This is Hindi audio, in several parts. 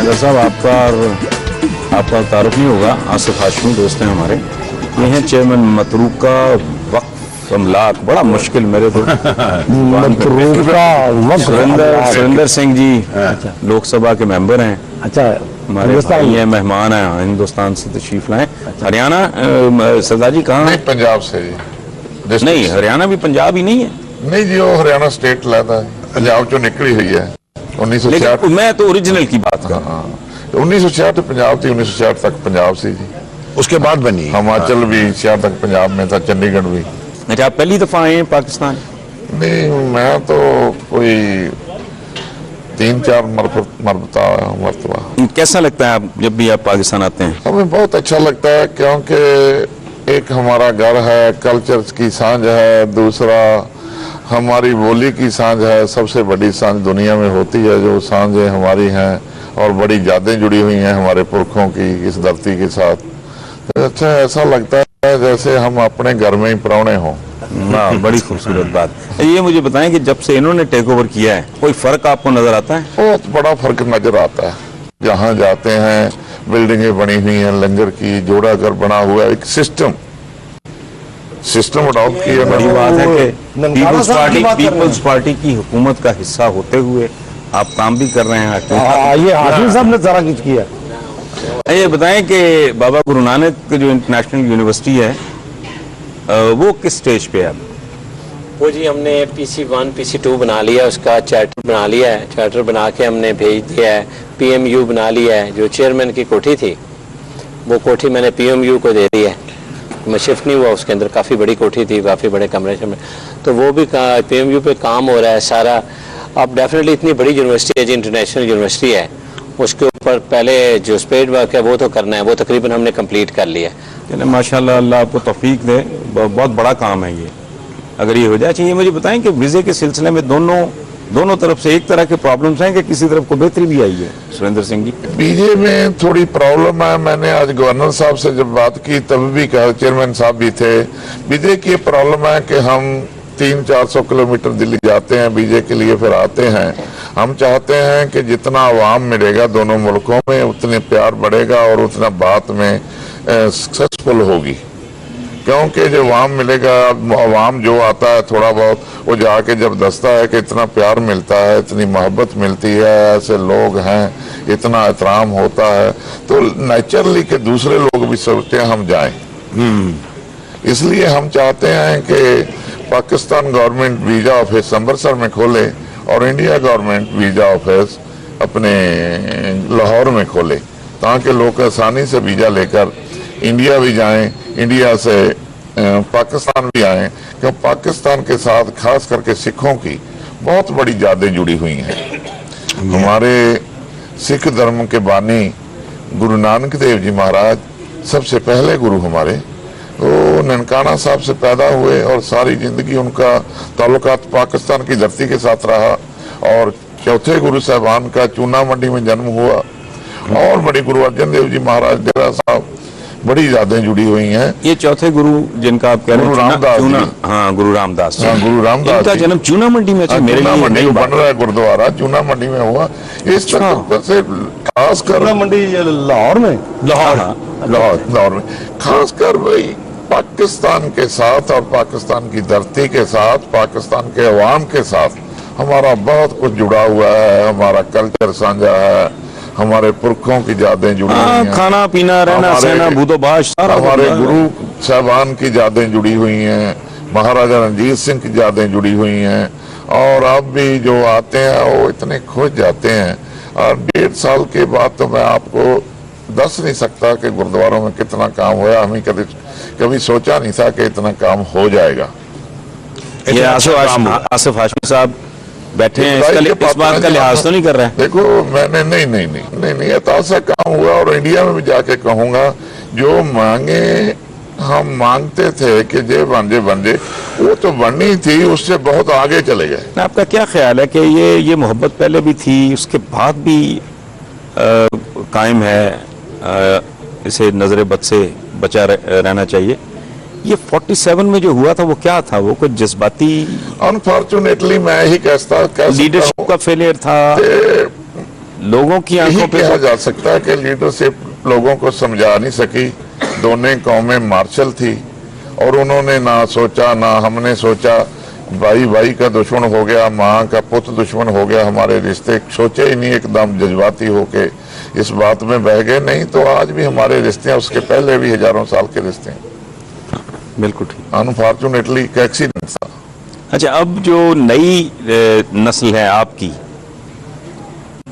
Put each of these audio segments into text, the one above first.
नाज़र साहब, आपका तारुफ नहीं होगा, आसिफ हाशमी दोस्त हैं हमारे, ये हैं चेयरमैन मतरूका वक्फ अमलाक। बड़ा मुश्किल मेरे तो सुरेंद्र सिंह जी लोकसभा के मेंबर हैं। अच्छा, हमारे भाई हैं, मेहमान हैं, हिंदुस्तान से तशरीफ लाए। हरियाणा सरदार जी कहाँ हैं? पंजाब से जी। नहीं, हरियाणा भी पंजाब ही नहीं है। नहीं जी, वो हरियाणा स्टेट लाता है, पंजाब चो निकली हुई है 1966। मैं तो ओरिजिनल की बात कर रहा हूँ। 1966 पंजाब थी, 1966 तक पंजाब से जी, उसके बाद बनी हिमाचल भी 66 तक पंजाब में था, चंडीगढ़ भी। अच्छा, आप पहली दफा आए हैं पाकिस्तान? नहीं, मैं तो कोई 3-4 मरतबा। कैसा लगता है आप जब भी आप पाकिस्तान आते हैं? हमें बहुत अच्छा लगता है, क्योंकि एक हमारा घर है, कल्चर की सांझ है, दूसरा हमारी बोली की सांझ है। सबसे बड़ी सांझ दुनिया में होती है, जो सांझें हमारी हैं, और बड़ी यादें जुड़ी हुई हैं हमारे पुरखों की इस धरती के साथ। तो अच्छा, ऐसा लगता है जैसे हम अपने घर में ही प्राणे हों। वाह, बड़ी खूबसूरत बात। ये मुझे बताएं कि जब से इन्होंने टेक ओवर किया है, कोई फर्क आपको नजर आता है? बहुत बड़ा फर्क नजर आता है। जहाँ जाते हैं बिल्डिंगें बनी हुई हैं, लंगर की, जोड़ा घर बना हुआ है, एक सिस्टम अडॉप्ट किया। बड़ी बात है कि पीपल्स पार्टी की हुकूमत का हिस्सा होते हुए आप काम भी कर रहे हैं। ये हाशिम साहब ने सारा कुछ किया। ये बताएं कि बाबा गुरु नानक जो इंटरनेशनल यूनिवर्सिटी है, वो किस स्टेज पे है? वो जी हमने PC1 PC2 बना लिया, उसका चार्टर बना लिया है। चार्टर बना के हमने भेज दिया है। PMU बना लिया है। जो चेयरमैन की कोठी थी, वो कोठी मैंने PMU को दे दी है। मैं शिफ्ट नहीं हुआ, उसके अंदर काफ़ी बड़ी कोठी थी, काफ़ी बड़े कमरे में, तो वो भी PMU पे काम हो रहा है सारा। अब डेफिनेटली इतनी बड़ी यूनिवर्सिटी है जी, इंटरनेशनल यूनिवर्सिटी है, उसके ऊपर पहले जो स्पेड वर्क है वो तो करना है, वो तकरीबन हमने कंप्लीट कर लिया है। माशाल्लाह, अल्लाह आपको तौफीक दे। बहुत बड़ा काम है ये, अगर ये हो जाए। चाहिए मुझे बताएं कि वीज़े के सिलसिले में दोनों तरफ से एक तरह के प्रॉब्लम्स हैं कि किसी तरफ को बेहतरी भी आई है? सुरेंद्र सिंह जी, वीजे में थोड़ी प्रॉब्लम है। मैंने आज गवर्नर साहब से जब बात की तब भी कहा, चेयरमैन साहब भी थे, वीजे की प्रॉब्लम है कि हम 300-400 किलोमीटर दिल्ली जाते हैं वीजे के लिए, फिर आते हैं। हम चाहते हैं कि जितना अवाम मिलेगा दोनों मुल्कों में, उतने प्यार बढ़ेगा और उतना बात में सक्सेसफुल होगी। क्योंकि जो अवाम मिलेगा, अवाम जो आता है थोड़ा बहुत, वो जाके जब दसता है कि इतना प्यार मिलता है, इतनी मोहब्बत मिलती है, ऐसे लोग हैं, इतना एहतराम होता है, तो नेचुरली के दूसरे लोग भी सोचते हैं हम जाएं। इसलिए हम चाहते हैं कि Pakistan government visa office Amritsar में खोले और इंडिया गवर्नमेंट वीज़ा ऑफिस अपने लाहौर में खोले, ताकि लोग आसानी से वीज़ा लेकर इंडिया भी जाएं, इंडिया से पाकिस्तान भी आएं। क्योंकि पाकिस्तान के साथ खास करके सिखों की बहुत बड़ी यादें जुड़ी हुई हैं। हमारे सिख धर्म के बानी गुरु नानक देव जी महाराज सबसे पहले गुरु हमारे, वो ननकाना साहब से पैदा हुए और सारी जिंदगी उनका ताल्लुकात पाकिस्तान की धरती के साथ रहा। और चौथे गुरु साहबान का चूना मंडी में जन्म हुआ, और बड़े गुरु अर्जन देव जी महाराज डेरा साहब, बड़ी यादें जुड़ी हुई हैं। ये चौथे गुरु जिनका आप कह रहे हैं, गुरु रामदास जी। हाँ, गुरु रामदास जी। हाँ, गुरु रामदास इनका जन्म चूना मंडी में था। मेरे चूना मंडी में बन रहा है गुरुद्वारा, चूना मंडी में हुआ। इस तरह से खासकर मंडी लाहौर में, लाहौर में खासकर भाई पाकिस्तान के साथ और पाकिस्तान की धरती के साथ, पाकिस्तान के अवाम के साथ हमारा बहुत कुछ जुड़ा हुआ है। हमारा कल्चर साझा है, हमारे पुरखों की यादें जुड़ी हुई हैं, खाना पीना, रहना सहना, भूतोबाश, हमारे गुरु साहबान की यादें जुड़ी हुई हैं, महाराजा रणजीत सिंह की यादें जुड़ी हुई हैं। और अब भी जो आते हैं वो इतने खुश जाते हैं। और 1.5 साल के बाद तो मैं आपको दस नहीं सकता कि गुरुद्वारों में कितना काम हुआ। हमें कभी सोचा नहीं था कि इतना काम हो जाएगा। ये आसिफ हाशमी साहब बैठे हैं, इस बात का लिहाज तो नहीं कर रहे हैं? देखो, मैंने नहीं ऐसा काम हुआ, और इंडिया में भी जाके कहूंगा, जो मांगे हम मांगते थे कि जे बन वो तो बननी थी, उससे बहुत आगे चले गए। आपका क्या ख्याल है कि ये मोहब्बत पहले भी थी, उसके बाद भी कायम है, इसे नजर बद से बचा रहना चाहिए? ये 47 में जो हुआ था वो क्या था? वो कुछ जज्बाती, अनफॉर्चुनेटली मैं ही कहता लीडरशिप का फेलियर था? लोगों की यही आंखों पे कहा जा सकता है कि लीडरशिप लोगों को समझा नहीं सकी। दोनों कौमें मार्शल थी और उन्होंने ना सोचा ना हमने सोचा, भाई भाई का दुश्मन हो गया, माँ का पुत्र दुश्मन हो गया, हमारे रिश्ते सोचे ही नहीं, एकदम जज्बाती होके इस बात में बह गए। नहीं तो आज भी हमारे रिश्ते हैं, उसके पहले भी हजारों साल के रिश्ते हैं। बिल्कुल ठीक। अनफॉर्चुनेटली एक एक्सीडेंट था। अच्छा, अब जो नई नस्ल है आपकी,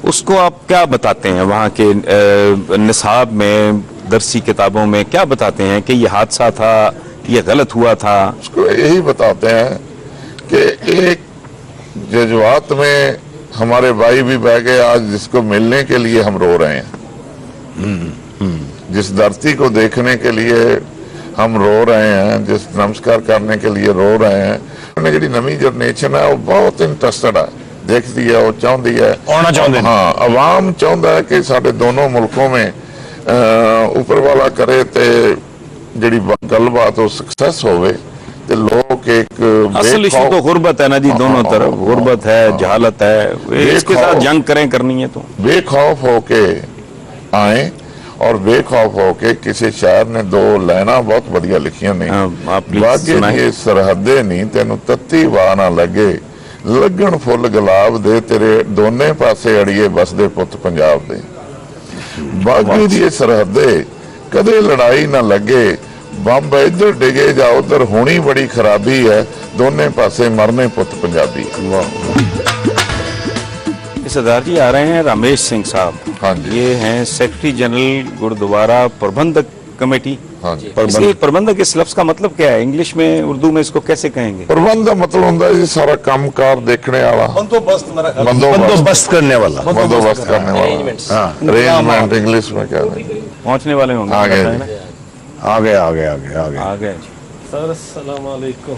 उसको आप क्या बताते हैं वहाँ के निसाब में, दरसी किताबों में क्या बताते हैं कि ये हादसा था, ये गलत हुआ था? उसको यही बताते हैं कि एक जज्बात में हमारे भाई भी बह गए, आज जिसको मिलने के लिए हम रो रहे हैं, जिस धरती को देखने के लिए हम रो रहे हैं, जिस नमस्कार करने के लिए रो रहे हैं। जी नवी जनरेशन है वो बहुत इंटरेस्टेड है, देखती है, वो चाहती है, आना चाहते हैं। हाँ, अवाम चाहता है कि साढ़े दोनों मुल्कों में ऊपर वाला करे ते जी गलबात हो सक्सेस होवे ते लोग एक असल इशू तो गुर्बत है ना जी, दोनों तरफ गुर्बत है, जहालत है, इसके साथ जंग करनी है तो बेखौफ होके आए। और बेखौफ होके किसी शायर ने दो लाइना बहुत बढ़िया लिखियां ने, आप प्लीज बागे सुनाएं। ये सरहदे नहीं तेनू तत्ती वाह ना लगे, लगन फुल गुलाब दे तेरे दोने पासे अड़िए बसदे पुत पंजाब दे। बागी दी सरहदे कदे लड़ाई ना लगे, बंब इधर डिगे जा उधर होनी बड़ी खराबी है, दोने पासे मरने पुत पंजाबी। सरदार जी आ रहे हैं रमेश सिंह साहब। हाँ जी। ये हैं सेक्रेटरी जनरल गुरुद्वारा प्रबंधक कमेटी। हाँ जी। इसलिए प्रबंधक इस लफ्ज का मतलब क्या है? इंग्लिश में, उर्दू में इसको कैसे कहेंगे? प्रबंध का मतलब होता है जी सारा कामकार देखने वाला, बंदोबस्त करने वाला। बंदोबस्त करने वाला, Arrangements। अरेंजमेंट इंग्लिश में क्या है। पहुंचने वाले होंगे, आ गए पता है ना? आ गए आ गए आ गए आ गए। आ गए। सर अस्सलाम वालेकुम।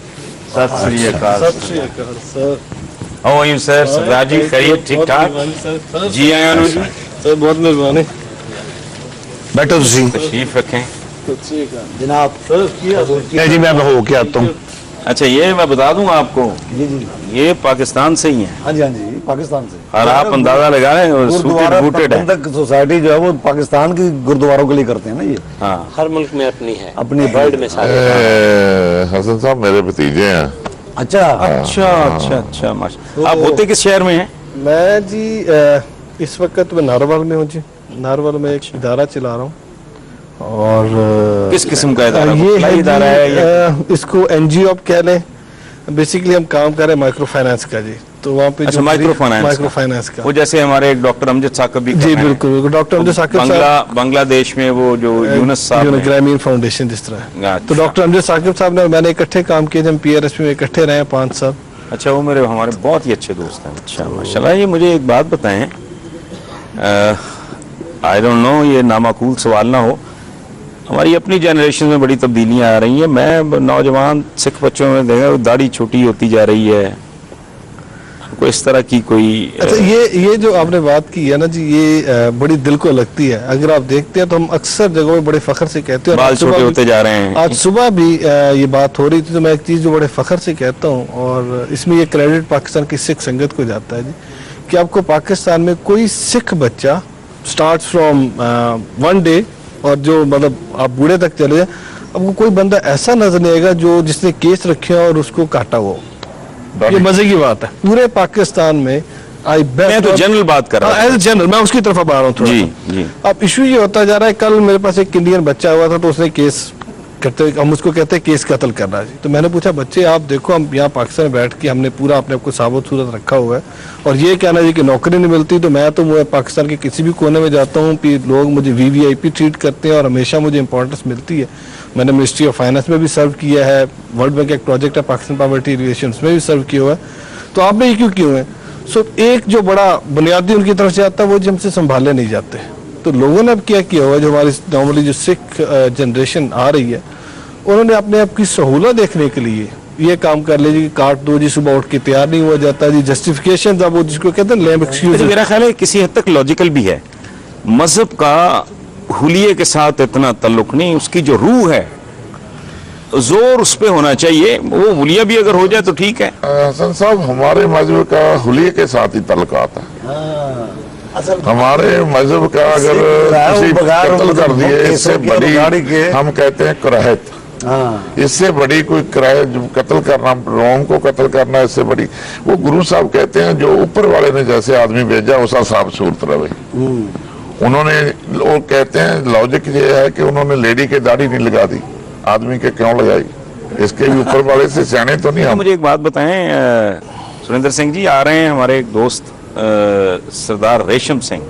सत श्री अकाल। सत श्री अकाल sir. How are you sir? सरदार जी खैरियत, ठीक ठाक? सर जी आया जी, सर बहुत मेहरबानी। बैठो तुसी। तशरीफ रखें। सत श्री अकाल जनाब। सर किया नहीं जी, मैं हो के आता हूँ। अच्छा, ये मैं बता दूंगा आपको, जी जी। ये पाकिस्तान से ही है हाँ जी हाँ जी, पाकिस्तान से। और आप अंदाजा लगा रहे हैं, गुरुद्वारा सूटेड बूटेड है। प्रबंधक सोसाइटी जो है वो पाकिस्तान की गुरुद्वारों के लिए करते हैं ना ये। हाँ, हर मुल्क में अपनी है, अपनी- वर्ल्ड में सारे। हसन साहब मेरे भतीजे हैं। अच्छा अच्छा अच्छा अच्छा, माशा। आप होते किस शहर में हैं? मैं जी इस वक्त मैं नारवल में हूँ जी। नारवल में एक इदारा चला रहा हूँ और किस किस्म का इदारा? ये भलाई है इदारा है या? इसको एनजीओ आप कह लें। बेसिकली हम काम कर रहे हैं माइक्रो फाइनेंस का जी। तो वहाँ पे अच्छा, माइक्रो फाइनेंस का। वो जैसे हमारे एक डॉक्टर अमजद साकिब भी कर जी रहे हैं। बिल्कुल बिल्कुल। डॉक्टर अमजद साकिब साहब बांग्लादेश में वो जो यूनुस साहब हैं। ग्रामीण फाउंडेशन जिस तरह है। अच्छा। तो डॉक्टर अमजद साकिब साहब ने मैंने इकट्ठे काम किए थे, हम PRS में इकट्ठे रहे 5 साल। अच्छा, वो मेरे हमारे बहुत ही अच्छे दोस्त हैं। अच्छा, माशाल्लाह। ये मुझे एक बात बताएं, आई डोंट नो, ये नामाकूल सवाल ना हो, हमारी अपनी जनरेशन में बड़ी तब्दीलियां आ रही हैं। मैं नौजवान सिख बच्चों में देखा दाढ़ी छोटी होती जा रही है, कोई इस तरह की कोई अच्छा, ये जो आपने बात की है ना जी, ये बड़ी दिल को लगती है। अगर आप देखते हैं तो हम अक्सर जगहों में बड़े फख्र से कहते हैं। और बाल आज सुबह छोटे भी- होते जा रहे हैं। आज सुबह भी ये बात हो रही थी, तो मैं एक चीज़ जो बड़े फख्र से कहता हूँ, और इसमें ये क्रेडिट पाकिस्तान की सिख संगत को जाता है जी, कि आपको पाकिस्तान में कोई सिख बच्चा स्टार्ट फ्रॉम 1 डे और जो मतलब आप बूढ़े तक चले जाए, आपको कोई बंदा ऐसा नजर नहीं आएगा जो जिसने केस रखे हो और उसको काटा हुआ हो। ये मजे की बात है पूरे पाकिस्तान में। आई मैं तो जनरल बात कर रहा हूँ। एज जनरल मैं उसकी तरफ आ रहा हूँ थोड़ा जी सा। जी। अब इशू ये होता जा रहा है, कल मेरे पास एक इंडियन बच्चा हुआ था, तो उसने केस करते, हम उसको कहते हैं केस कत्ल कर रहा है जी। तो मैंने पूछा, बच्चे आप देखो, हम यहाँ पाकिस्तान में बैठ के हमने पूरा अपने आप को साबुत सूरत रखा हुआ है, और ये कहना जी कि नौकरी नहीं मिलती, तो मैं पाकिस्तान के किसी भी कोने में जाता हूँ कि लोग मुझे VVIP ट्रीट करते हैं और हमेशा मुझे इंपॉर्टेंस मिलती है। मैंने मिनिस्ट्री ऑफ फाइनेंस में भी सर्व किया है, वर्ल्ड बैंक एक प्रोजेक्ट है पाकिस्तान पॉवर्टी रिलेशन में भी सर्व किया हुआ है। तो आप में ये क्यों क्यों है? सो एक जो बड़ा बुनियादी उनकी तरफ से आता है वो हमसे संभाले नहीं जाते। तो लोगों ने अब क्या किया हुआ, जो हमारी नॉर्मली जो सिख जनरेशन आ रही है, उन्होंने अपने आप की सहूलत देखने के लिए ये काम कर लीजिए कि काट दो जी, सुबह उठ के तैयार नहीं हुआ जाता जी, जस्टिफिकेशन वो जिसको कहते हैं लेम एक्सक्यूज। मेरा ख्याल है किसी हद तक लॉजिकल भी है। मजहब का हुलिये के साथ इतना ताल्लुक नहीं, उसकी जो रूह है जोर उस पे होना चाहिए। वो हुलिया भी अगर हो जाए तो ठीक है। हसन साहब हमारे मजहब का हुलिये के साथ ही तल्लुकात है। हमारे मजहब का अगर किसी कत्ल कर दिए इससे बड़ी हम कहते हैं कराहत। हाँ इससे बड़ी कोई किराए कत्ल करना, रोम को कत्ल करना, इससे बड़ी वो गुरु साहब कहते हैं जो ऊपर वाले ने जैसे आदमी भेजा वैसा साफ सूरत रहे। उन्होंने, लोग कहते हैं लॉजिक ये है कि उन्होंने लेडी के दाढ़ी नहीं लगा दी, आदमी के क्यों लगाई, इसके भी ऊपर वाले से सियाने तो नहीं हम। मुझे एक बात बताएं, सुरेंद्र सिंह जी आ रहे हैं, हमारे एक दोस्त सरदार रेशम सिंह,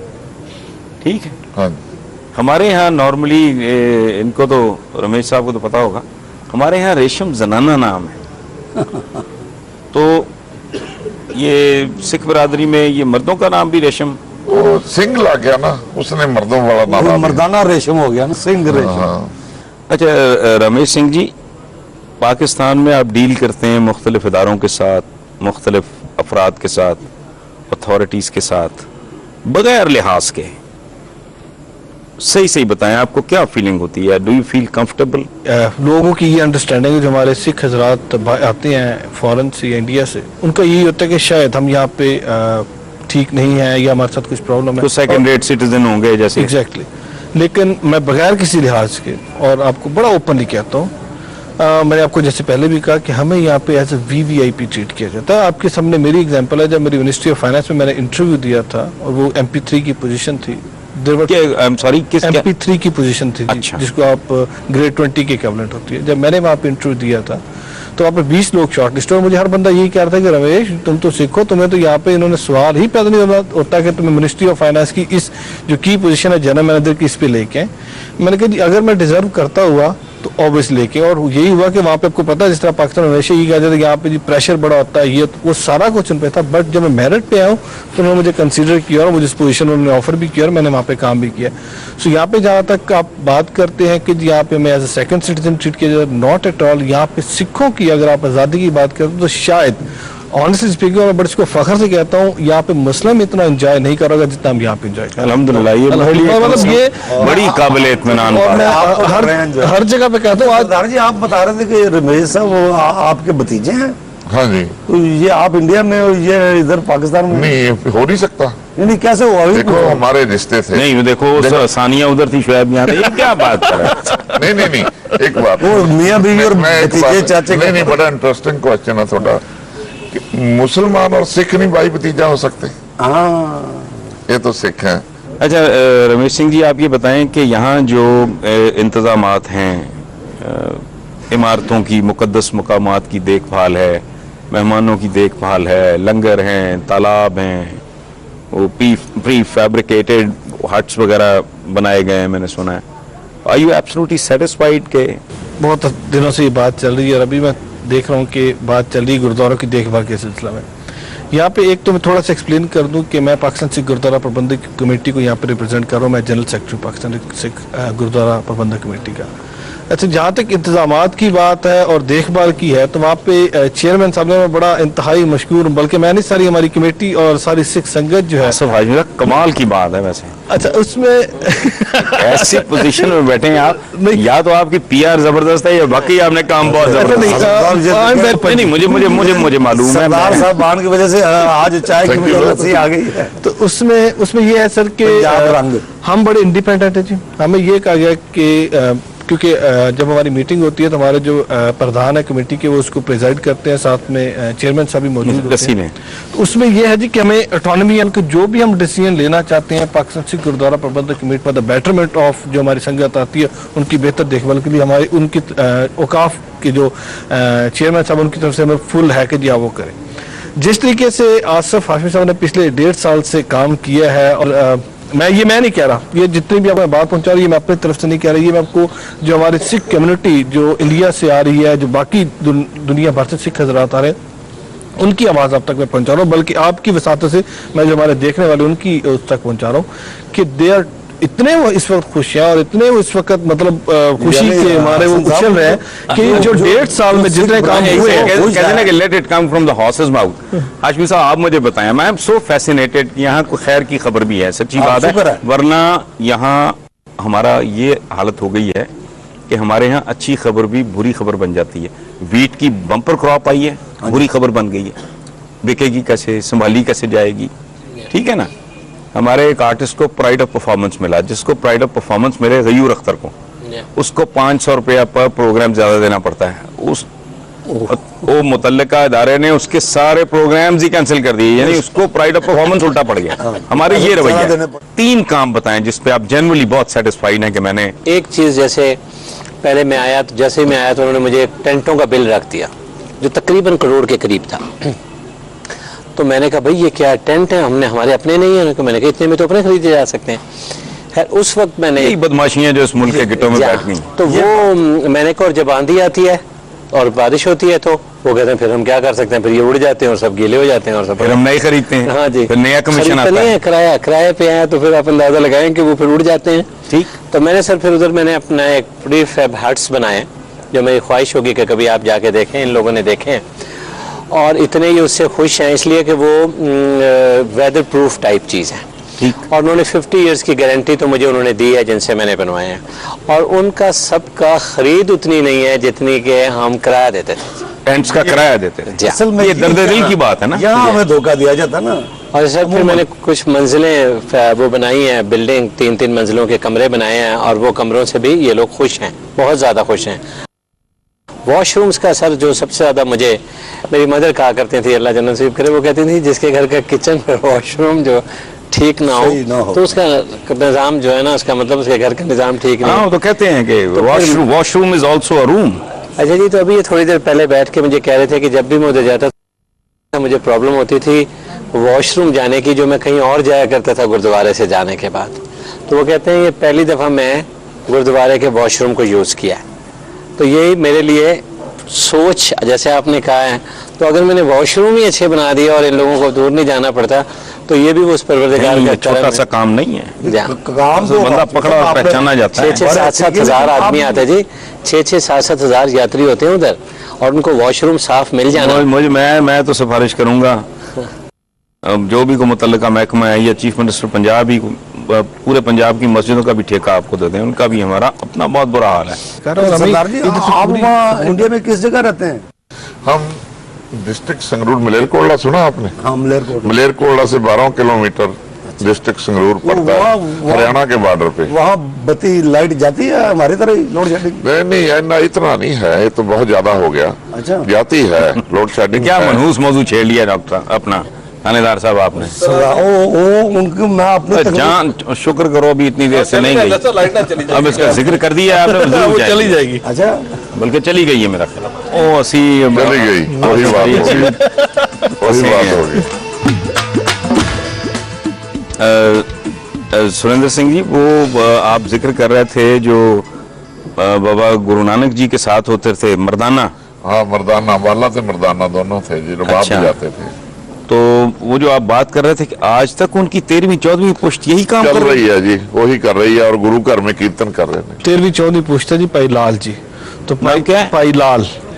ठीक है। हाँ हमारे यहाँ नॉर्मली, इनको तो रमेश साहब को तो पता होगा, हमारे यहाँ रेशम जनाना नाम है। तो ये सिख बरादरी में ये मर्दों का नाम भी रेशम, वो सिंह ला गया ना, उसने मर्दों वाला नाम वो दिया। मर्दाना रेशम हो गया ना, सिंह रेशम। हाँ। अच्छा रमेश सिंह जी, पाकिस्तान में आप डील करते हैं मुख्तलिफ इदारों के साथ, मुख्तलिफ अफराद के साथ, अथॉरिटीज़ के साथ, बगैर लिहाज के सही सही बताएं आपको क्या फीलिंग होती है? Do you feel comfortable? लोगों की ये अंडरस्टैंडिंग है, जो हमारे सिख हजरात आते हैं फॉरेन से या इंडिया से, उनका यही होता है कि शायद हम यहाँ पे ठीक नहीं है या हमारे साथ कुछ प्रॉब्लम है, तो सेकंड रेट सिटीजन होंगे जैसे। एग्जैक्टली। लेकिन मैं बगैर किसी लिहाज के, और आपको बड़ा ओपनली कहता हूँ, मैंने आपको जैसे पहले भी कहा कि हमें यहाँ पे एज ए VVIP ट्रीट किया जाता है। आपके सामने मेरी एग्जांपल है, जब मेरी मिनिस्ट्री ऑफ फाइनेंस में मैंने इंटरव्यू दिया था और वो MP3 की पोजीशन थी, सॉरी किस MP3 की पोजीशन थी, अच्छा। जिसको आप ग्रेड 20 के इक्विवेलेंट होती है। जब मैंने वहाँ पे इंटरव्यू दिया था तो वहाँ पे 20 लोग शॉर्ट लिस्ट, और मुझे हर बंदा यही कह रहा था कि रमेश तुम तो सीखो, तुम्हें तो यहाँ पे इन्होंने सवाल ही पैदा नहीं होता कि तुम्हें मिनिस्ट्री ऑफ फाइनेंस की इस जो की पोजीशन है जनरल मैनेजर की, इस पे लेके आए। मैंने कहा अगर मैं डिजर्व करता हुआ तो ऑब्वियस लेके, और यही हुआ कि वहाँ पे आपको पता है जिस तरह पाकिस्तान में हमेशा ये कहा जाता है कि यहाँ पे जी प्रेशर बड़ा होता है, ये वो सारा कुछ उन पे था। बट जब मैं मेरिट पे आया हूँ तो उन्होंने मुझे कंसीडर किया और मुझे इस पोजीशन उन्होंने ऑफर भी किया और मैंने वहाँ पे काम भी किया। सो यहाँ पे जहाँ तक आप बात करते हैं कि जी यहाँ पे मैं as a second citizen treat किया जाए, नॉट एट ऑल। यहाँ पे सिखों की अगर आप आज़ादी की बात करते तो शायद ऑनेस्टली स्पीकिंग, मैं बड़े इसको फख्र से कहता हूँ, यहाँ पे मुस्लिम इतना एंजॉय नहीं करोगे जितना हम यहाँ पे एंजॉय करें। अल्हम्दुलिल्लाह, ये मतलब ये बड़ी काबिल इत्मीनान और बात मैं है। हर जगह पे कहता हूँ। आज सरदार जी आप बता रहे थे कि रमेश साहब वो आपके भतीजे हैं, हाँ जी। तो ये आप इंडिया में, ये इधर पाकिस्तान में नहीं, ये हो नहीं सकता। नहीं कैसे हुआ? अभी देखो हमारे रिश्ते थे। नहीं देखो सानिया उधर थी, शुएब यहाँ था, ये क्या बात कर रहे हैं? नहीं, एक बात, वो मियां बीवी और मैं एक भतीजे बात- चाचे नहीं, बड़ा इंटरेस्टिंग क्वेश्चन है थोड़ा, कि मुसलमान और सिख नहीं भाई भतीजा हो सकते? हाँ ये तो सिख हैं। अच्छा रमेश सिंह जी, आप ये बताएं कि यहाँ जो इंतजामात हैं, इमारतों की, मुकद्दस मकामात की देखभाल है, मेहमानों की देखभाल है, लंगर हैं, तालाब हैं, वो प्री फैब्रिकेटेड हट्स वगैरह बनाए गए हैं, मैंने सुना है। आर यू एब्सोल्युटली सेटिस्फाइड के? बहुत दिनों से ये बात चल रही है और अभी मैं देख रहा हूँ कि बात चल रही है गुरुद्वारों की देखभाल के सिलसिला में। यहाँ पे एक तो मैं थोड़ा सा एक्सप्लेन कर दूं कि मैं पाकिस्तान सिख गुरुद्वारा प्रबंधक कमेटी को यहाँ पे रिप्रेजेंट कर रहा हूँ। मैं जनरल सेक्रेटरी पाकिस्तान सिख गुरुद्वारा प्रबंधक कमेटी का। अच्छा, जहाँ तक इंतजामात की बात है और देखभाल की है तो वहाँ पे चेयरमैन साहब ने बड़ा इंतहाई मशहूर, बल्कि मैंने सारी हमारी कमेटी और सारी सिख संगत जो है। सब हाजी कमाल की बात है वैसे। अच्छा, उसमें ऐसी पोजीशन में बैठे हैं आप, या तो आपकी PR जबरदस्त है या बाकी आपने काम बहुत जबरदस्त। नहीं, मुझे मालूम है। सरदार साहब बाण की वजह से आज चाय की मुझे आ गई है। तो उसमें ये है सर कि हम बड़े इंडिपेंडेंट है जी। हमें ये कहा गया कि क्योंकि जब हमारी मीटिंग होती है तो हमारे जो प्रधान है कमेटी के वो उसको प्रेजाइड करते हैं, साथ में चेयरमैन साहब भी मौजूद होते हैं। तो उसमें यह है जी कि हमें ऑटोनॉमी, यानी कि जो भी हम डिसीजन लेना चाहते हैं पाकिस्तान सिख गुरुद्वारा प्रबंधक committee for the betterment of जो हमारी संगत आती है उनकी बेहतर देखभाल के लिए, हमारी उनकी औकाफ के जो चेयरमैन साहब उनकी तरफ से हमें फुल है कि जी आप वो करें। जिस तरीके से आसिफ हाशमी साहब ने पिछले 1.5 साल से काम किया है, और मैं नहीं कह रहा, ये जितनी भी आपको बात पहुंचा रही है मैं अपनी तरफ से नहीं कह रही, ये मैं आपको जो हमारी सिख कम्युनिटी जो इंडिया से आ रही है, जो बाकी दुनिया भर से सिख हजरात आ रहे हैं, उनकी आवाज़ आप तक मैं पहुंचा रहा हूँ। बल्कि आपकी वसात से मैं जो हमारे देखने वाले उनकी उस तक पहुंचा रहा हूँ कि दे आर इतने वो इस वक्त खुश हैं और इतने वो इस वक्त मतलब खुशी के हमारे वो उछल रहे हैं कि जो 1.5 साल में जितने काम हुए कहते हैं कि let it come from the horses mouth. Hashmi साहब आप मुझे बताएं, मैं एम सो फैसिनेटेड, यहाँ कोई खैर की खबर भी है, सच्ची बात है, वरना यहाँ हमारा ये हालत हो गई है कि हमारे यहाँ अच्छी खबर भी बुरी खबर बन जाती है। वीट की बम्पर क्रॉप आई है, बुरी खबर बन गई है, बिकेगी कैसे, संभाली कैसे जाएगी, ठीक है ना। हमारे एक आर्टिस्ट को प्राइड ऑफ परफॉर्मेंस मिला, जिसको प्राइड ऑफ परफॉर्मेंस मिले गयूर अख्तर को, उसको 500 रुपया पर प्रोग्राम ज्यादा देना पड़ता है। उस वो मुतल्लिका इदारे ने उसके सारे प्रोग्राम्स ही कैंसिल कर दिए, यानी उसको प्राइड ऑफ परफॉर्मेंस उल्टा पड़ गया। हमारे ये रवैया है। 3 काम बताएं जिसपे आप जनरली बहुत सेटिस्फाइड हैं कि मैंने। एक चीज़, जैसे पहले मैं आया तो जैसे ही मैं आया तो उन्होंने मुझे टेंटों का बिल रख दिया जो तकरीबन करोड़ के करीब था। तो मैंने कहा भाई ये क्या टेंट है, हमने हमारे अपने नहीं है। मैंने कहा इतने में तो अपने खरीदे जा सकते हैं। खैर उस वक्त मैंने यही बदमाशियां जो इस मुल्क के गिटों में बैठ गई, तो वो मैंने कहा, और जब आंधी आती है और बारिश होती है तो वो कहते हैं फिर हम क्या कर सकते हैं, फिर ये उड़ जाते हैं और सब गीले हो जाते हैं और सब फिर हम नए खरीदते हैं। हाँ जी, फिर नया कमीशन आता है। किराए पे आया तो फिर आप अंदाजा लगाएं कि वो फिर उड़ जाते हैं। ठीक। तो मैंने सर फिर उधर मैंने अपना एक प्री फैब हट्स बनाए, जो मेरी ख्वाहिश होगी कि कभी आप जाके देखें। इन लोगों ने देखे और इतने ही उससे खुश हैं, इसलिए कि वो वेदर प्रूफ टाइप चीज़ है। ठीक। और उन्होंने 50 इयर्स की गारंटी तो मुझे उन्होंने दी है जिनसे मैंने बनवाए हैं, और उनका सबका खरीद उतनी नहीं है जितनी कि हम किराया देते थे। टेंट्स का किराया देते थे। असल में ये दर्द दिल की बात है ना। यहाँ हमें धोखा दिया जाता ना। और सर फिर मैंने कुछ मंजिलें वो बनाई हैं, बिल्डिंग 3-3 मंजिलों के कमरे बनाए हैं, और वो कमरों से भी ये लोग खुश हैं, बहुत ज़्यादा खुश हैं। वॉशरूम्स का सर जो सबसे ज़्यादा मुझे, मेरी मदर कहा करती थी, अल्लाह जन्नत नसीब करे, वो कहती थी जिसके घर का किचन वॉशरूम जो ठीक ना हो तो उसका निज़ाम जो है ना, उसका मतलब उसके घर का निज़ाम ठीक नहीं। हाँ, तो कहते हैं कि washroom is also a room. अच्छा जी, तो अभी ये थोड़ी देर पहले बैठ के मुझे कह रहे थे कि जब भी मैं उधर जाता था मुझे प्रॉब्लम होती थी वॉशरूम जाने की, जो मैं कहीं और जाया करता था गुरुद्वारे से जाने के बाद। तो वो कहते हैं ये पहली दफ़ा मैं गुरुद्वारे के वॉशरूम को यूज़ किया है। तो यही मेरे लिए सोच, जैसे आपने कहा है, तो अगर मैंने वॉशरूम ही अच्छे बना दिए और इन लोगों को दूर नहीं जाना पड़ता तो ये भी उस परवरदिगार का छोटा सा काम नहीं है। काम तो बंदा पकड़ा और पहचाना जाता है। 6-7 हज़ार आदमी आते जी, 6-7 हज़ार यात्री होते हैं उधर, और उनको वॉशरूम साफ मिल जाना। मुझे मैं तो सिफारिश करूंगा, जो भी को मुतल्लिका महकमा है या चीफ मिनिस्टर पंजाब ही पूरे पंजाब की मस्जिदों का भी ठेका आपको दे दें, उनका भी हमारा अपना बहुत बुरा हाल है। सरदार जी, आप वहाँ इंडिया में किस जगह रहते हैं? हम डिस्ट्रिक्ट संगरूर, मलेरकोटला सुना आपने? हाँ, मलेरकोटला। मलेरकोटला से 12 किलोमीटर डिस्ट्रिक्ट संगरूर पड़ता है, हरियाणा के बॉर्डर पे। वहाँ बत्ती लाइट जाती है हमारी तरह ही, लोड शेडिंग? नहीं ना, इतना नहीं है, ये तो बहुत ज्यादा हो गया। अच्छा, जाती है लोड शेडिंग। क्या मनहूस मौजू छेड़ लिया डॉक्टर अपना थानेदार साहब आपने। उनको मैं अपने जान शुक्र करो अभी इतनी देर से नहीं गई, अब इसका जिक्र कर दिया आपने, वो चली जाएगी। अच्छा, बल्कि चली गई है मेरा ख्याल। ओ असी चली गई, वही बात होगी। सुरेंद्र सिंह जी, वो आप जिक्र कर रहे थे जो बाबा गुरु नानक जी के साथ होते थे, मर्दाना। हाँ, मर्दाना वाला थे, मर्दाना दोनों थे जी, रबाब अच्छा। जाते थे। तो वो जो आप बात कर रहे थे कि आज तक उनकी 13वीं 14वीं पुश्त यही काम चल रही है जी, वही कर रही है, और गुरु घर में कीर्तन कर रहे हैं। 13वीं 14वीं पुश्ता जी भाई लाल जी, तो नाम क्या है? भाई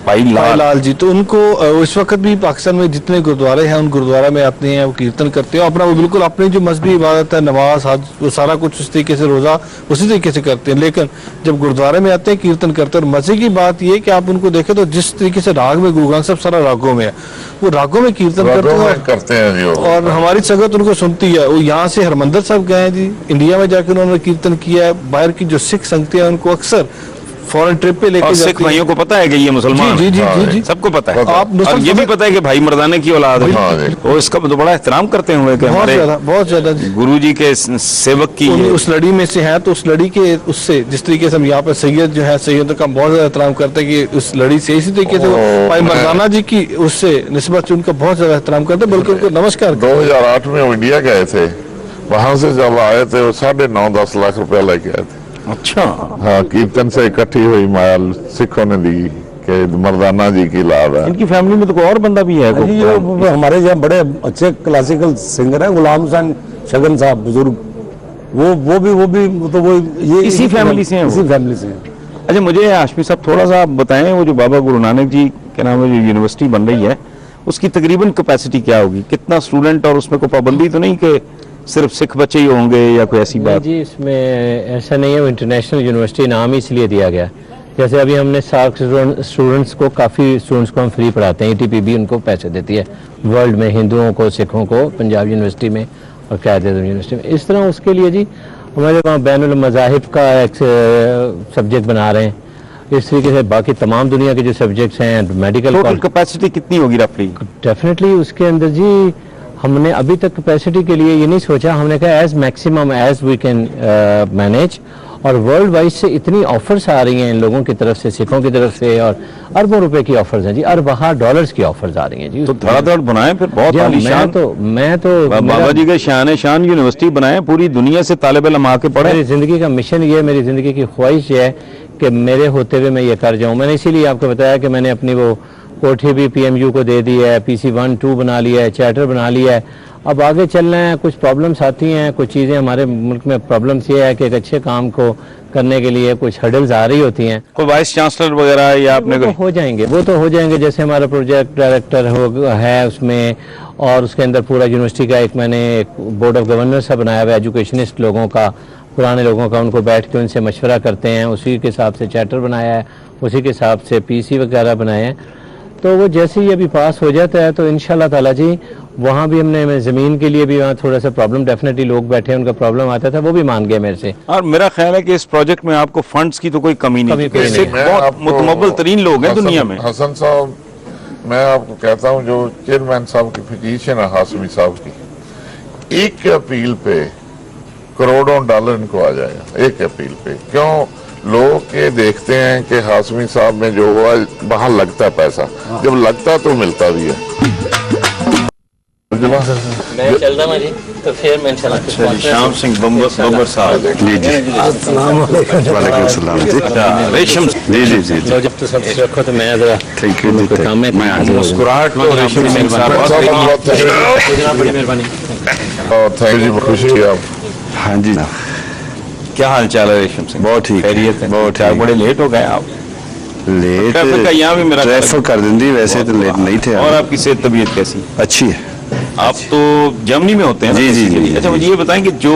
भाई लाल जी, तो उनको इस वक्त भी पाकिस्तान में जितने गुरुद्वारे हैं उन गुरुद्वारा में आते हैं, वो कीर्तन करते हैं, अपना वो बिल्कुल अपनी जो मजहबी इबादत है, नमाज हज, वो सारा कुछ उस तरीके से, रोजा उसी तरीके से करते हैं। लेकिन जब गुरुद्वारे में आते हैं कीर्तन करते हैं, और मजे की बात ये कि आप उनको देखें तो जिस तरीके से राग में गुरुग्रंथ साहब सारा रागों में है, वो रागों में कीर्तन करते हैं जी। और हमारी संगत उनको सुनती है। वो यहाँ से हरमंदिर साहब गए हैं जी, इंडिया में जाकर उन्होंने कीर्तन किया है। बाहर की जो सिख संगतें हैं उनको अक्सर फॉरेन ट्रिप पे लेके और जाती सिख भाइयों को पता है कि ये मुसलमान जी, जी, जी, जी। सबको पता है। आप और ये भी पता है कि भाई मर्दाने की औलाद है, हाँ जी। वो इसका तो बड़ा एहतराम करते हुए कि बहुत ज्यादा गुरु जी के सेवक की उस लड़ी में से है, तो उस लड़ी के उससे जिस तरीके से हम यहाँ पर सैयद जो है, सैयद का बहुत ज्यादा एहतराम करते हैं कि उस लड़ी से, इसी तरीके से भाई मर्दाना जी की उससे निस्बत से उनका बहुत ज्यादा एहतराम करते हैं, बल्कि उनको नमस्कार। 2008 में वो इंडिया गए थे, वहां से जब आए थे वो 9.5-10 लाख रुपया लेके आए थे। अच्छा। हाँ, कीर्तन से इकट्ठी हुई माल सिखों ने दी कि मर्दाना जी की लाभ है। इनकी फैमिली में तो कोई और बंदा भी है। हमारे यहाँ बड़े अच्छे क्लासिकल सिंगर हैं, गुलाम हुसैन शगन साहब बुजुर्ग, वो भी तो वो ये इसी फैमिली से हैं। इसी फैमिली से हैं। अच्छा, मुझे हाशमी साहब थोड़ा सा आप बताएं, वो जो बाबा गुरु नानक जी के नाम में जो यूनिवर्सिटी बन रही है, उसकी तकरीबन कैपेसिटी क्या होगी, कितना स्टूडेंट, और उसमें कोई पाबंदी तो नहीं कि सिर्फ सिख बच्चे ही होंगे या कोई ऐसी बात? जी, इसमें ऐसा नहीं है, वो इंटरनेशनल यूनिवर्सिटी नाम ही इसलिए दिया गया। जैसे अभी हमने सार्क स्टूडेंट्स को, काफ़ी स्टूडेंट्स को हम फ्री पढ़ाते हैं, ETPB उनको पैसे देती है वर्ल्ड में, हिंदुओं को, सिखों को पंजाब यूनिवर्सिटी में और कायद आज़म यूनिवर्सिटी में। इस तरह उसके लिए जी हमारे वहाँ बैनुल मज़ाहिब का एक सब्जेक्ट बना रहे हैं। इस तरीके से बाकी तमाम दुनिया के जो सब्जेक्ट्स हैं मेडिकल टोटल कैपेसिटी कितनी होगी रफली? डेफिनेटली उसके अंदर जी हमने अभी तक कैपेसिटी के लिए ये नहीं सोचा, हमने कहा as maximum as we can manage. और वर्ल्ड वाइड से इतनी ऑफर्स आ रही हैं इन लोगों की तरफ से, सिखों की तरफ से, और अरबों रुपए की ऑफर्स हैं जी, अरबा डॉलर्स की ऑफर्स आ रही हैं जी। तो धड़ाधड़ बनाए फिर बहुत जी, आलीशान। मैं तो बाबा जी के शान यूनिवर्सिटी बनाए, पूरी दुनिया से तालिब इल्म आके पढ़े। मेरी जिंदगी का मिशन ये, मेरी जिंदगी की ख्वाहिश ये है कि मेरे होते हुए मैं ये कर जाऊं। मैंने इसीलिए आपको बताया कि मैंने अपनी वो कोठी भी PMU को दे दी है, PC 1 2 बना लिया है, चार्टर बना लिया है। अब आगे चलना है, कुछ प्रॉब्लम्स आती हैं, कुछ चीज़ें हमारे मुल्क में प्रॉब्लम्स ये है कि एक अच्छे काम को करने के लिए कुछ हर्डल्स आ रही होती हैं। कोई वाइस चांसलर वगैरह या आपने वो तो हो जाएंगे, वो तो हो जाएंगे। जैसे हमारा प्रोजेक्ट डायरेक्टर है उसमें, और उसके अंदर पूरा यूनिवर्सिटी का एक मैंने एक बोर्ड ऑफ गवर्नर सा बनाया हुआ है, एजुकेशनिस्ट लोगों का, पुराने लोगों का, उनको बैठ के उनसे मशवरा करते हैं, उसी के हिसाब से चार्टर बनाया है, उसी के हिसाब से PC वगैरह बनाए हैं। तो वो जैसे ही अभी पास हो जाता है तो इंशाल्लाह ताला जी वहाँ भी हमने ज़मीन के लिए भी वहाँ थोड़ा सा प्रॉब्लम, डेफिनेटली लोग बैठे उनका प्रॉब्लम आता था, वो भी मान गए मेरे से। और मेरा ख्याल है कि इस प्रोजेक्ट में आपको फंड्स की तो कोई कमी नहीं कमी है। नहीं मैं बहुत आपको मुतमब्बल तरीन लोग हैं दुनिया में। हसन साहब, मैं आपको कहता हूँ जो चेयरमैन साहब की पिटीशन है हाशमी साहब की, एक अपील पे करोड़ों डॉलर इनको आ जाएगा, एक अपील पे। क्यों? लोग ये देखते हैं कि हाशमी साहब में जो हुआ वहां लगता है पैसा, जब लगता तो मिलता भी है। मैं चल रहा हूँ जी, तो फिर मैं इंशाल्लाह श्याम सिंह बब्बर साहब, वालेकुम सलाम जी। रेशम जी जी जी जी, जब तो सब रखो तो मैं जरा थैंक यू जी, काम में मैं आ जाऊँ। मुस्कुराहट तो रेशम सिंह साहब बड़ी मेहरबानी। थैंक यू, खुशी है आप। हाँ जी, क्या हाल चाल है रेशम सिंह? बहुत ठीक, खैरियत है? बहुत क्या ठीक। बड़े लेट हो गए आप? लेट ट्रैफिक का यहाँ भी मेरा रेफर कर देंगी, वैसे तो लेट नहीं थे। और आपकी सेहत तबीयत कैसी? अच्छी है। आप तो जर्मनी में होते हैं ना? जी, जी, basically। जी, अच्छा, जी। मुझे ये बताएं कि जो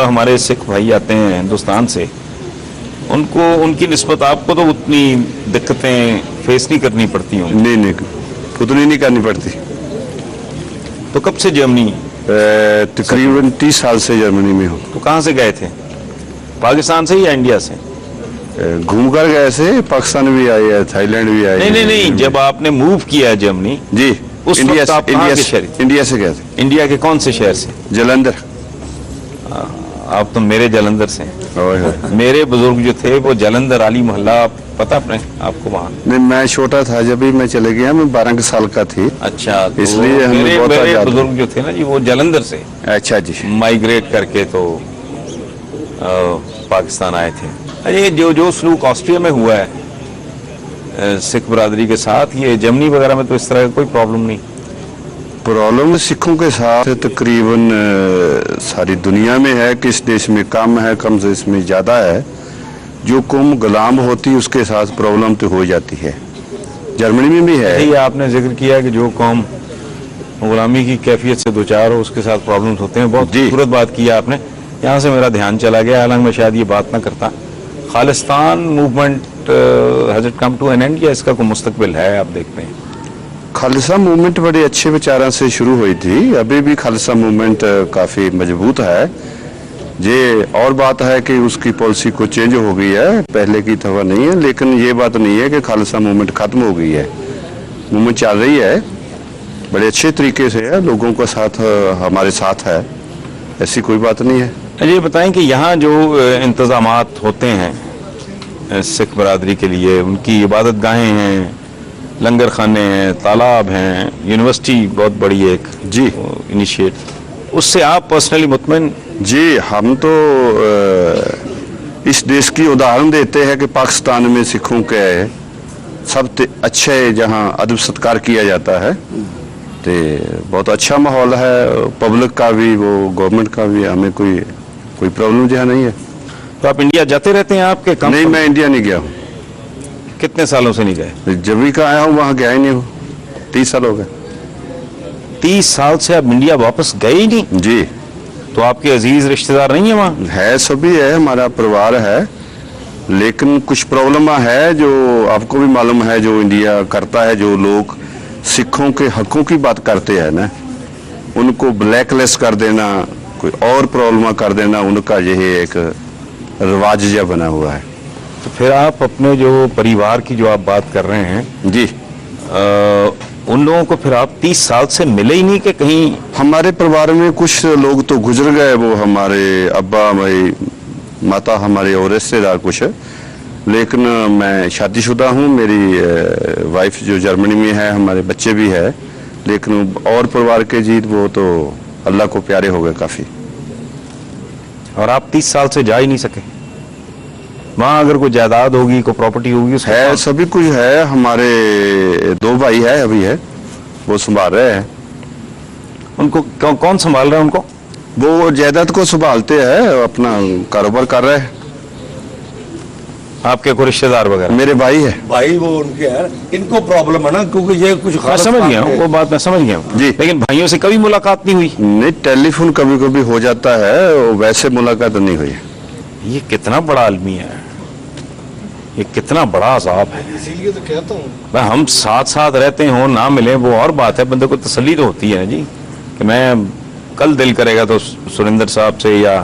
हमारे सिख भाई आते हैं हिंदुस्तान से, उनको उनकी निस्बत आपको तो उतनी दिक्कतें फेस नहीं करनी पड़ती होंगी। नहीं नहीं, उतनी नहीं करनी पड़ती। तो कब से जर्मनी? तकरीबन 30 साल से जर्मनी में हूँ। तो कहाँ से गए थे? पाकिस्तान से या इंडिया से? घूम कर गए से, पाकिस्तान भी आए हैं, थाईलैंड भी आए। नहीं, जब आपने मूव किया है जर्मनी, जी, उस इंडिया वक्त आप कहाँ के शहरी थे? इंडिया से गए थे। इंडिया के कौन से शहर से? जलंधर। आप तो मेरे जलंधर से हैं। ओए होए। मेरे बुजुर्ग जो थे वो जलंधर आली मोहल्ला, पता अपने आपको वहाँ? नहीं, मैं छोटा था जब भी मैं चले गया, मैं 12 साल का थी। अच्छा, तो इसलिए हमें बहुत मेरे आजाद- बुजुर्ग जो थे ना जी, वो जलंधर से अच्छा जी। माइग्रेट करके तो पाकिस्तान आए थे। अरे जो सलूक ऑस्ट्रिया में हुआ है सिख बरादरी के साथ, ये जर्मनी वगैरह में तो इस तरह का कोई प्रॉब्लम नहीं? प्रॉब्लम सिखों के साथ तकरीबन सारी दुनिया में है, किस देश में कम है, कम से इसमें ज़्यादा है। जो कौम गुलाम होती है उसके साथ प्रॉब्लम तो हो जाती है, जर्मनी में भी है। यही आपने जिक्र किया कि जो कौम गुलामी की कैफियत से दो चार हो उसके साथ प्रॉब्लम्स होते हैं। बहुत जी। खूबसूरत बात की आपने, यहाँ से मेरा ध्यान चला गया, हालांकि मैं शायद ये बात ना करता। Khalistan movement has it come to an end या इसका कोई मुस्तकबिल है, आप देखते हैं? खालिसा मूवमेंट बड़े अच्छे विचारों से शुरू हुई थी, अभी भी खालिसा मूवमेंट काफ़ी मजबूत है। ये और बात है कि उसकी पॉलिसी को चेंज हो गई है, पहले की तरह नहीं है, लेकिन ये बात नहीं है कि खालिसा मूवमेंट खत्म हो गई है। मूवमेंट चल रही है, बड़े अच्छे तरीके से है, लोगों का साथ हमारे साथ है, ऐसी कोई बात नहीं है। ये बताएं कि यहाँ जो इंतज़ामात होते हैं सिख बरादरी के लिए, उनकी इबादत गाहें हैं, लंगर खाने हैं, तालाब हैं, यूनिवर्सिटी बहुत बड़ी है एक जी इनिशिएट, उससे आप पर्सनली मुतमईन? जी, हम तो इस देश की उदाहरण देते हैं कि पाकिस्तान में सिखों के सब अच्छे जहाँ अदब सत्कार किया जाता है, तो बहुत अच्छा माहौल है, पब्लिक का भी, वो गवर्नमेंट का भी, हमें कोई प्रॉब्लम जहाँ नहीं है। तो आप इंडिया जाते रहते हैं आपके काम? नहीं, मैं इंडिया नहीं गया हूँ। कितने सालों से नहीं गए? जब भी का आया हूँ वहाँ गया ही नहीं हूँ, 30 साल हो गए। 30 साल से आप इंडिया वापस गए ही नहीं? जी। तो आपके अजीज रिश्तेदार नहीं है वहाँ? है, सभी है, हमारा परिवार है, लेकिन कुछ प्रॉब्लम है जो आपको भी मालूम है, जो इंडिया करता है, जो लोग सिखों के हकों की बात करते हैं ना, उनको ब्लैकलिस्ट कर देना, कोई और प्रॉब्लम कर देना, उनका यही एक रिवाज जैसा बना हुआ है। तो फिर आप अपने जो परिवार की जो आप बात कर रहे हैं जी, उन लोगों को फिर आप 30 साल से मिले ही नहीं कि कहीं? हमारे परिवार में कुछ लोग तो गुजर गए, वो हमारे अब्बा, हमारी माता, हमारे और रिश्तेदार कुछ, लेकिन मैं शादीशुदा हूँ, मेरी वाइफ जो जर्मनी में है, हमारे बच्चे भी है, लेकिन और परिवार के जीत वो तो अल्लाह को प्यारे हो गए काफ़ी। और आप 30 साल से जा ही नहीं सके? वहाँ अगर कोई जायदाद होगी, कोई प्रॉपर्टी होगी, उसका है, कौन- सभी कुछ है। हमारे 2 भाई है, अभी है, वो संभाल रहे हैं। उनको कौन संभाल रहा है उनको? वो जायदाद को संभालते हैं, अपना कारोबार कर रहे हैं। आपके कोई रिश्तेदार वगैरह? मेरे भाई है। भाई वो उनके है, इनको प्रॉब्लम है ना, क्योंकि ये कुछ मैं खास समझ काम गया हूँ, है। वो बात मैं समझ गया हूँ। जी। लेकिन भाइयों से कभी मुलाकात नहीं हुई? नहीं, टेलीफोन कभी कभी हो जाता है, वैसे मुलाकात नहीं हुई। ये कितना बड़ा आदमी है, ये कितना बड़ा अजाब है। इसीलिए तो कहता हूँ। भाई हम साथ साथ रहते हो, ना मिले, वो और बात है, बंदे को तसल्ली तो होती है ना जी, कि मैं कल दिल करेगा तो सुरेंद्र साहब से या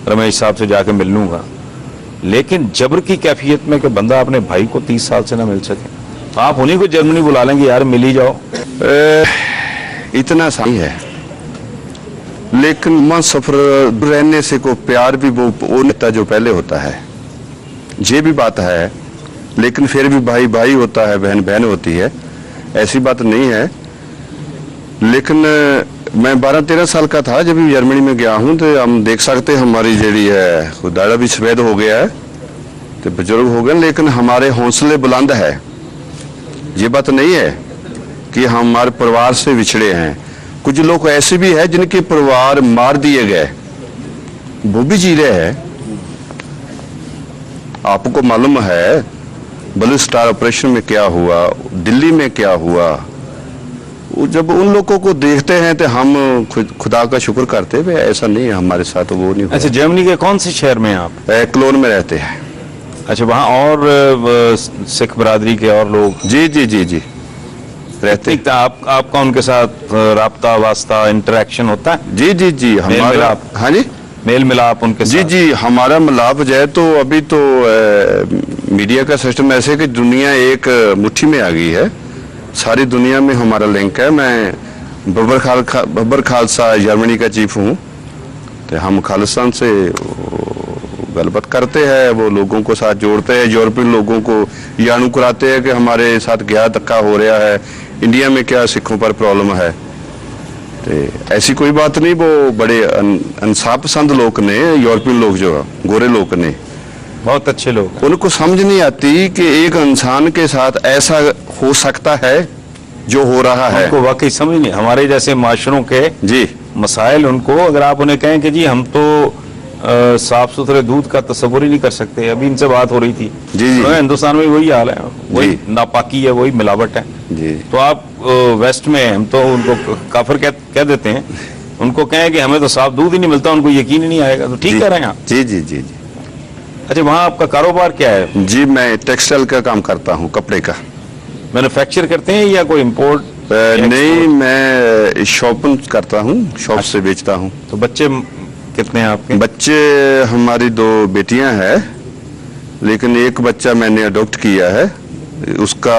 रमेश साहब से जाके मिल लूंगा। लेकिन जबर की कैफियत में कि बंदा अपने भाई को 30 साल से ना मिल सके, तो आप उन्हीं को जर्मनी बुला लेंगे, यार मिल ही जाओ। इतना सही है, लेकिन मन सफर रहने से को प्यार भी वो नेता जो पहले होता है, ये भी बात है। लेकिन फिर भी भाई भाई होता है, बहन बहन होती है, ऐसी बात नहीं है। लेकिन मैं 12-13 साल का था जब जर्मनी में गया हूँ, तो हम देख सकते हैं हमारी जेड़ी है दादा भी सफेद हो गया है, तो बुजुर्ग हो गए, लेकिन हमारे हौसले बुलंद है। ये बात नहीं है कि हम हमारे परिवार से बिछड़े हैं। कुछ लोग ऐसे भी हैं जिनके परिवार मार दिए गए, वो भी जी रहे हैं। आपको मालूम है बलू स्टार ऑपरेशन में क्या हुआ, दिल्ली में क्या हुआ। वो जब उन लोगों को देखते हैं तो हम खुदा का शुक्र करते हैं, ऐसा नहीं है हमारे साथ, वो नहीं हुआ। अच्छा, जर्मनी के कौन से शहर में हैं आप? क्लोन में रहते हैं। अच्छा, वहाँ और सिख बरादरी के और लोग जी जी जी जी रहते हैं। आपका उनके साथ राब्ता, वास्ता, इंटरेक्शन होता है? जी जी जी, हमारा, मिलाप? हाँ जी, मेल मिलाप उनके जी साथ? जी, हमारा मिलाप जो है, तो अभी तो मीडिया का सिस्टम ऐसे कि दुनिया एक मुट्ठी में आ गई है, सारी दुनिया में हमारा लिंक है। मैं बब्बर खालसा जर्मनी का चीफ हूँ, तो हम खालिस्तान से गलबात करते हैं, वो लोगों को साथ जोड़ते हैं, यूरोपियन लोगों को ये अनुकराते हैं कि हमारे साथ क्या धक्का हो रहा है, इंडिया में क्या सिखों पर प्रॉब्लम है। तो ऐसी कोई बात नहीं, वो बड़े इंसाफ पसंद लोग ने, यूरोपियन लोग जो गोरे लोग ने, बहुत अच्छे लोग हैं। उनको समझ नहीं आती कि एक इंसान के साथ ऐसा हो सकता है जो हो रहा है। उनको वाकई समझ नहीं, हमारे जैसे माशरों के जी मसाइल, उनको अगर आप उन्हें कहें कि जी हम तो साफ सुथरे दूध का तस्वुर ही नहीं कर सकते, अभी इनसे बात हो रही थी। जी जी हिंदुस्तान में वही हाल है, वही जी। नापाकी है, वही मिलावट है। जी तो आप वेस्ट में, हम तो उनको काफिर कह देते हैं, उनको कहें कि हमें तो साफ दूध ही नहीं मिलता, उनको यकीन ही नहीं आएगा। तो ठीक कह रहे हैं आप। जी जी जी जी अच्छा, वहाँ आपका कारोबार क्या है? जी, मैं टेक्सटाइल का काम करता हूँ, कपड़े का। मैन्युफैक्चर करते हैं या कोई इम्पोर्ट? नहीं, मैं शॉपिंग करता हूँ, शॉप से बेचता हूँ। तो बच्चे कितने हैं आपके? बच्चे, हमारी 2 बेटियां हैं, लेकिन एक बच्चा मैंने अडॉप्ट किया है। उसका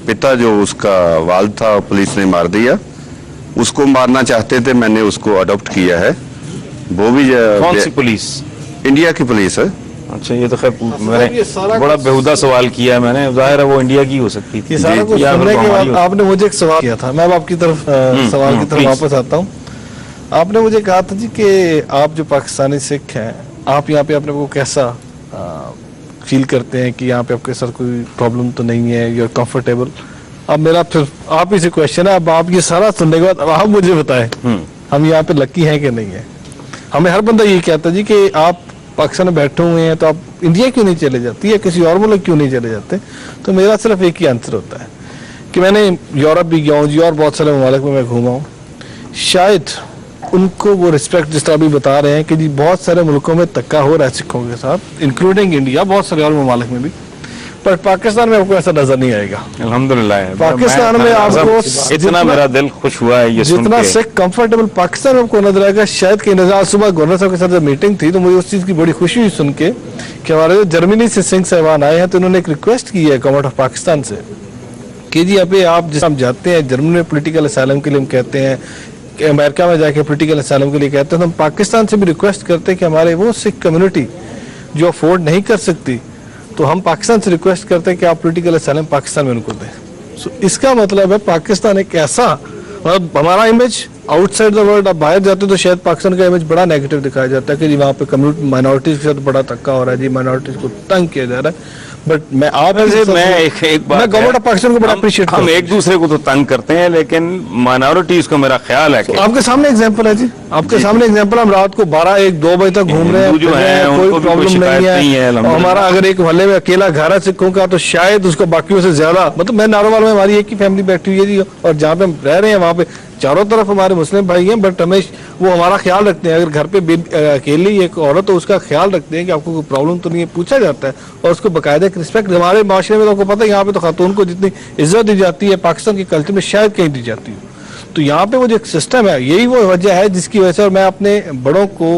पिता जो उसका वालिद था, पुलिस ने मार दिया, उसको मारना चाहते थे, मैंने उसको अडॉप्ट किया है। वो भी कौन सी पुलिस? इंडिया की पुलिस है। अच्छा, ये तो खैर ये मैंने सारा बड़ा कुछ- बेहुदा सवाल किया है मैंने, जाहिर है वो इंडिया की हो सकती थी। ये सारा कुछ या फिर सुनने के हमारी बाद हो- आपने मुझे एक सवाल किया था, मैं अब आपकी तरफ सवाल की तरफ please। वापस आता हूँ। आपने मुझे कहा था जी कि आप जो पाकिस्तानी सिख हैं, आप यहाँ पे अपने को कैसा फील करते हैं कि यहाँ पे आपके साथ कोई प्रॉब्लम तो नहीं है, यू आर कंफर्टेबल। अब मेरा फिर आप ही से क्वेश्चन है, अब आप ये सारा सुनने के बाद अब आप मुझे बताएं, हम यहाँ पे लकी हैं कि नहीं है। हमें हर बंदा यही कहता है जी कि आप पाकिस्तान में बैठे हुए हैं तो आप इंडिया क्यों नहीं चले जाते या किसी और मुल्क क्यों नहीं चले जाते। तो मेरा सिर्फ एक ही आंसर होता है कि मैंने यूरोप भी गया हूँ जी, और बहुत सारे ममालिक में मैं घूमा हूँ। शायद उनको वो रिस्पेक्ट जिस तरह अभी बता रहे हैं कि जी बहुत सारे मुल्कों में धक्का हो रहा है सिखों के साथ, इंक्लूडिंग इंडिया, बहुत सारे और ममालिक में भी, पर पाकिस्तान में आपको ऐसा नजर नहीं आएगा। अल्हम्दुलिल्लाह पाकिस्तान में आपको इतना जितना- मेरा दिल खुश हुआ है ये सुन जितना के। सिख कंफर्टेबल पाकिस्तान में आपको नजर आएगा शायद कहीं नजर। आज सुबह गवर्नर साहब के साथ जब मीटिंग थी तो मुझे उस चीज की बड़ी खुशी हुई सुन के कि हमारे जो जर्मनी से सिंह साहबान आए हैं तो उन्होंने एक रिक्वेस्ट की है गवर्नमेंट ऑफ पाकिस्तान से कि जी अभी आप जिस हम जाते हैं जर्मनी में पॉलिटिकल असैलम के लिए हम कहते हैं कि अमेरिका में जाके पॉलिटिकल असैलम के लिए कहते हैं, तो हम पाकिस्तान से भी रिक्वेस्ट करते हैं कि हमारे वो सिख कम्युनिटी जो अफोर्ड नहीं कर सकती तो हम पाकिस्तान से रिक्वेस्ट करते हैं कि आप पॉलिटिकल असैलम पाकिस्तान में उनको दें। सो इसका मतलब है पाकिस्तान एक ऐसा, मतलब हमारा इमेज आउटसाइड द वर्ल्ड, आप बाहर जाते तो शायद पाकिस्तान का इमेज बड़ा नेगेटिव दिखाया जाता है कि जी वहाँ पे कम्युनिटी माइनॉरिटीज के साथ बड़ा धक्का हो रहा है, जी माइनॉरिटीज को तंग किया जा रहा है। बट मैं आप वैसे मैं एक बात मैं गवर्नमेंट ऑफ पाकिस्तान को बड़ा अप्रिशिएट हम एक दूसरे को तो तंग करते हैं लेकिन माइनॉरिटीज को मेरा ख्याल है कि आपके सामने एग्जांपल है जी, आपके सामने एग्जांपल, हम रात को 12, 1, 2 बजे तक घूम रहे हैं, हिंदू जो फिर रहे हैं, हैं, उनको कोई भी कोई प्रॉब्लम शिकायत नहीं नहीं है, है। और अल्हम्दुलिल्लाह। हमारा अगर एक मोहल्ले में अकेला घर है सिखों का तो शायद उसको बाकियों से ज्यादा, मतलब मैं नारोवाल में हमारी एक ही फैमिली बैठी हुई है जी, और जहाँ पे हम रह रहे हैं वहाँ पे चारों तरफ हमारे मुस्लिम भाई हैं, बट हमें वो हमारा ख्याल रखते हैं। अगर घर पे अकेली एक औरत तो उसका ख्याल रखते हैं कि आपको कोई प्रॉब्लम तो नहीं है, पूछा जाता है और उसको बाकायदा एक रिस्पेक्ट। हमारे माशरे में तो आपको पता है यहाँ पे तो खातून को जितनी इज्जत दी जाती है पाकिस्तान के कल्चर में शायद कहीं दी जाती है। तो यहाँ पे वो जो एक सिस्टम है यही वो वजह है जिसकी वजह से, और मैं अपने बड़ों को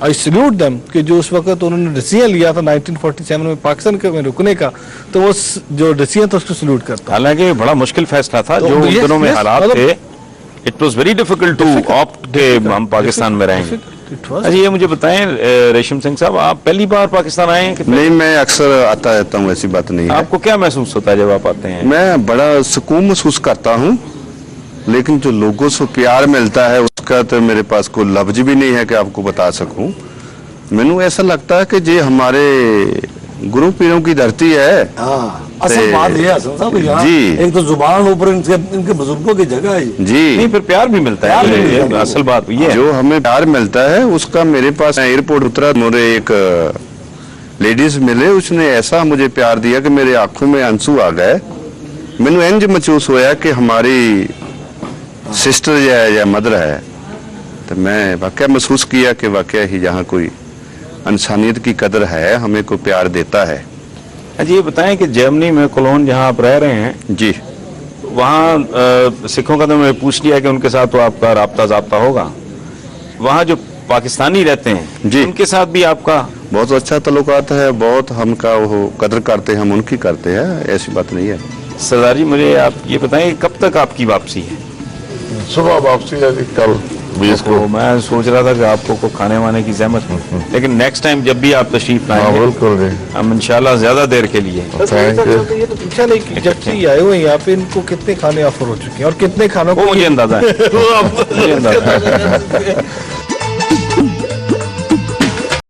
आई सल्यूट देम कि जो उस वक्त उन्होंने डिसीजन लिया था 1947 में पाकिस्तान में रुकने का, तो वो जो डिसीजन था उसको सल्यूट करता हूं। हालांकि बड़ा मुश्किल फैसला था तो जो उन yes, दिनों में yes, हालात मतलब- थे। It was very difficult to opt के हम पाकिस्तान में रहेंगे। It was- अच्छा ये मुझे बताएं रेशम सिंह साहब, आप पहली बार पाकिस्तान आए हैं कि नहीं, मैं अक्सर आता रहता हूँ, ऐसी बात नहीं है। आपको क्या महसूस होता है जब आप आते हैं? मैं बड़ा सुकून महसूस करता हूँ, लेकिन जो लोगों से प्यार मिलता है उसका तो मेरे पास कोई लफ्ज भी नहीं है कि आपको बता सकूं। मैनू ऐसा लगता है कि ये हमारे गुरु पीरों की धरती है। हाँ, असल बात ये है हसन साहब, यहाँ जी। एक तो जुबान ऊपर इनके बुजुर्गों की जगह है ये। जी, नहीं फिर प्यार भी मिलता प्यार भी है, मिलता ये है। असल बात ये है। जो हमें प्यार मिलता है उसका मेरे पास एयरपोर्ट उतरा, मुझे एक लेडीज मिले, उसने ऐसा मुझे प्यार दिया कि मेरे आंखों में आंसू आ गए। मैनू इंज महसूस होया कि हमारी सिस्टर या मदर है। तो मैं वाकया महसूस किया कि वाकया ही यहाँ कोई इंसानियत की कदर है, हमें कोई प्यार देता है। अच्छा ये बताएं कि जर्मनी में कोलोन जहाँ आप रह रहे हैं जी, वहाँ सिखों का तो मैंने पूछ लिया कि उनके साथ तो आपका राब्ता ज़ाब्ता होगा, वहाँ जो पाकिस्तानी रहते हैं जी। उनके साथ भी आपका बहुत अच्छा तल्लुकात है, बहुत हमका वो कदर करते हैं, हम उनकी करते हैं, ऐसी बात नहीं है। सरदार जी मुझे आप ये बताएं कि कब तक आपकी वापसी है? सुबह वापसी है जी, कल 20 को। तो मैं सोच रहा था कि आपको को खाने वाने की जहमत हो, लेकिन नेक्स्ट टाइम जब भी आप तशरीफ हाँ लाएंगे बिल्कुल जी, हम इंशाल्लाह ज्यादा देर के लिए थैंक यू। ये तो पूछा नहीं कि जब से ये आए हुए हैं यहाँ पे इनको कितने खाने ऑफर हो चुके हैं और कितने खानों वो को मुझे अंदाजा है वो आप- मुझे अंदाजा है।